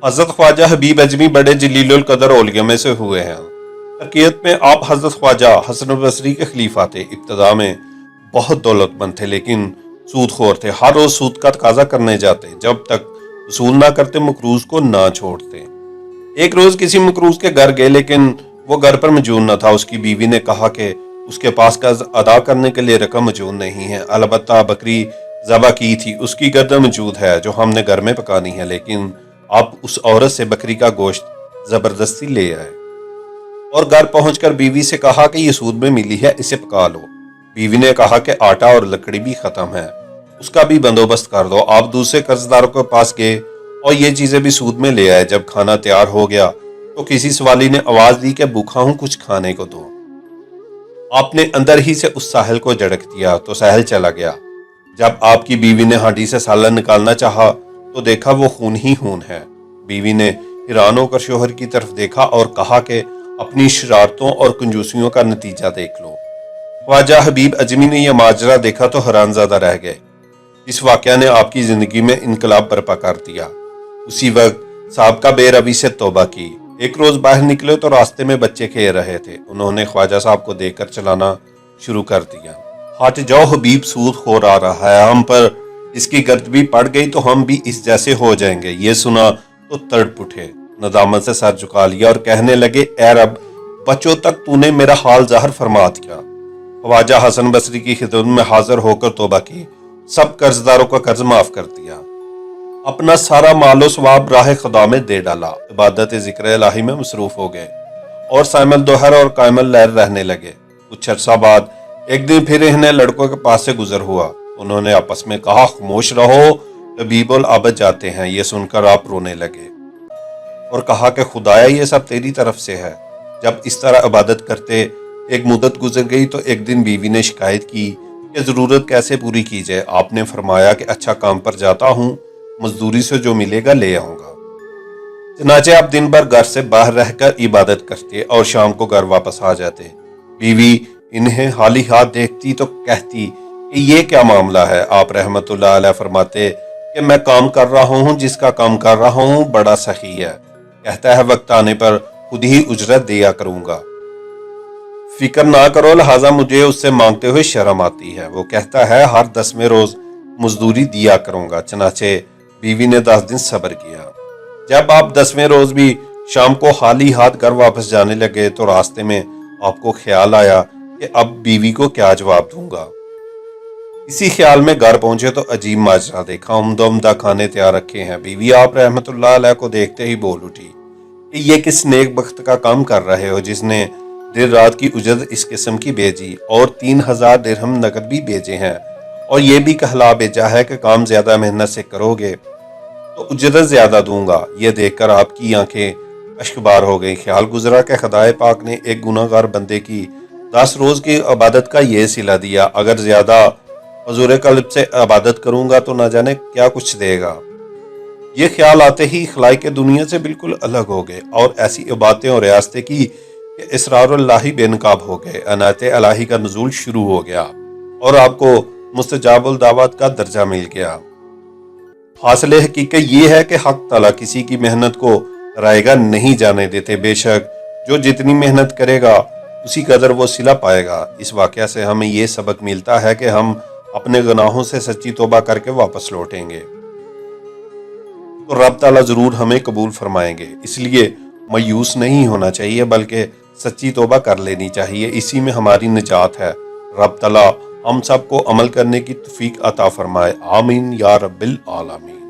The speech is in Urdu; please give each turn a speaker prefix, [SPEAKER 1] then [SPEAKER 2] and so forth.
[SPEAKER 1] حضرت خواجہ حبیب اجمی بڑے جلیل القدر اولیاء میں سے ہوئے ہیں۔ ترکیت میں آپ حضرت خواجہ حسن البصری کے خلیفہ تھے۔ ابتدا میں بہت دولت مند تھے لیکن سود خور تھے۔ ہر روز سود کا تقاضا کرنے جاتے، جب تک وصول نہ کرتے مقروض کو نہ چھوڑتے۔ ایک روز کسی مقروض کے گھر گئے لیکن وہ گھر پر موجود نہ تھا۔ اس کی بیوی نے کہا کہ اس کے پاس قرض ادا کرنے کے لیے رقم موجود نہیں ہے، البتہ بکری ذبح کی تھی، اس کی گردن موجود ہے جو ہم نے گھر میں پکانی ہے، لیکن آپ اس عورت سے بکری کا گوشت زبردستی لے آئے اور گھر پہنچ کر بیوی سے کہا کہ یہ سود میں ملی ہے، اسے پکا لو۔ بیوی نے کہا کہ آٹا اور لکڑی بھی ختم ہے، اس کا بھی بندوبست کر دو۔ آپ دوسرے قرض داروں کے پاس گئے اور یہ چیزیں بھی سود میں لے آئے۔ جب کھانا تیار ہو گیا تو کسی سوالی نے آواز دی کہ بھوکا ہوں، کچھ کھانے کو دو۔ آپ نے اندر ہی سے اس ساحل کو جھڑک دیا تو ساحل چلا گیا۔ جب آپ کی بیوی نے ہانڈی سے سالن نکالنا چاہا تو دیکھا وہ خون ہی خون ہے۔ بیوی نے حیران ہو کر شوہر کی طرف دیکھا اور کہا کہ اپنی شرارتوں اور کنجوسیوں کا نتیجہ دیکھ لو۔ خواجہ حبیب اجمی نے یہ ماجرا دیکھا تو حیران زدہ رہ گئے۔ اس واقعہ نے آپ کی زندگی میں انقلاب برپا کر دیا۔ اسی وقت سابقہ بے روی سے توبہ کی۔ ایک روز باہر نکلے تو راستے میں بچے کھیل رہے تھے۔ انہوں نے خواجہ صاحب کو دیکھ کر چلانا شروع کر دیا۔ ہٹ جاؤ حبیب، سود خور آ رہا ہے، ہم پر اس کی گرد بھی پڑ گئی تو ہم بھی اس جیسے ہو جائیں گے۔ یہ سنا تو تڑپ اٹھے، ندامت سے سر جھکا لیا اور کہنے لگے، اے رب، بچوں تک تو نے میرا حال ظاہر فرما دیا۔ خواجہ حسن بصری کی خدمت میں حاضر ہو کر توبہ کی، سب قرض داروں کا قرض معاف کر دیا، اپنا سارا مال و ثواب راہ خدا میں دے ڈالا، عبادت ذکر الہی میں مصروف ہو گئے اور صائم الدوہر اور قائم اللیل رہنے لگے۔ کچھ عرصہ بعد ایک دن پھر انہیں لڑکوں کے پاس سے گزر ہوا۔ انہوں نے آپس میں کہا، خاموش رہو، طبیب العبد جاتے ہیں۔ یہ سن کر آپ رونے لگے اور کہا کہ خدایا یہ سب تیری طرف سے ہے۔ جب اس طرح عبادت کرتے ایک مدت گزر گئی تو ایک دن بیوی نے شکایت کی کہ ضرورت کیسے پوری کی جائے۔ آپ نے فرمایا کہ اچھا کام پر جاتا ہوں، مزدوری سے جو ملے گا لے آؤں گا۔ چنانچہ آپ دن بھر گھر سے باہر رہ کر عبادت کرتے اور شام کو گھر واپس آ جاتے۔ بیوی انہیں حالی ہاتھ دیکھتی تو کہتی کہ یہ کیا معاملہ ہے؟ آپ رحمت اللہ علیہ فرماتے کہ میں کام کر رہا ہوں، جس کا کام کر رہا ہوں بڑا سخی ہے، کہتا ہے وقت آنے پر خود ہی اجرت دیا کروں گا، فکر نہ کرو، لہٰذا مجھے اس سے مانگتے ہوئے شرم آتی ہے۔ وہ کہتا ہے ہر 10ویں روز مزدوری دیا کروں گا۔ چنانچہ بیوی نے 10 دن صبر کیا۔ جب آپ 10ویں روز بھی شام کو خالی ہاتھ گھر واپس جانے لگے تو راستے میں آپ کو خیال آیا کہ اب بیوی کو کیا جواب دوں گا۔ اسی خیال میں گھر پہنچے تو عجیب ماجرا دیکھا، عمدہ کھانے تیار رکھے ہیں۔ بیوی آپ رحمت اللہ علیہ کو دیکھتے ہی بول اٹھی کہ یہ کس نیک بخت کا کام کر رہے ہو جس نے دیر رات کی اجرت اس قسم کی بھیجی اور 3000 درہم نقد بھی بھیجے ہیں، اور یہ بھی کہلا بھیجا ہے کہ کام زیادہ محنت سے کرو گے تو اجرت زیادہ دوں گا۔ یہ دیکھ کر آپ کی آنکھیں اشکبار ہو گئی۔ خیال گزرا کہ خدائے پاک نے ایک گناہ گار بندے کی 10 روز کی عبادت کا یہ صلہ دیا، اگر زیادہ حضور قلب سے عبادت کروں گا تو نہ جانے کیا کچھ دے گا۔ یہ خیال آتے ہی خلائق دنیا سے بالکل الگ ہو گئے اور ایسی عبادتیں اور ریاستیں کی کہ اسرار اللہ بے نقاب ہو گئے۔ عنایت الہی کا نزول شروع ہو گیا اور آپ کو مستجاب الدعوات کا درجہ مل گیا۔ حاصل حقیقت یہ ہے کہ حق تعالیٰ کسی کی محنت کو رائے گا نہیں جانے دیتے۔ بے شک جو جتنی محنت کرے گا اسی قدر وہ صلہ پائے گا۔ اس واقعہ سے ہمیں یہ سبق ملتا ہے کہ ہم اپنے گناہوں سے سچی توبہ کر کے واپس لوٹیں گے تو رب تعالیٰ ضرور ہمیں قبول فرمائیں گے۔ اس لیے مایوس نہیں ہونا چاہیے بلکہ سچی توبہ کر لینی چاہیے، اسی میں ہماری نجات ہے۔ رب تعالیٰ ہم سب کو عمل کرنے کی توفیق عطا فرمائے، آمین یا رب العالمین۔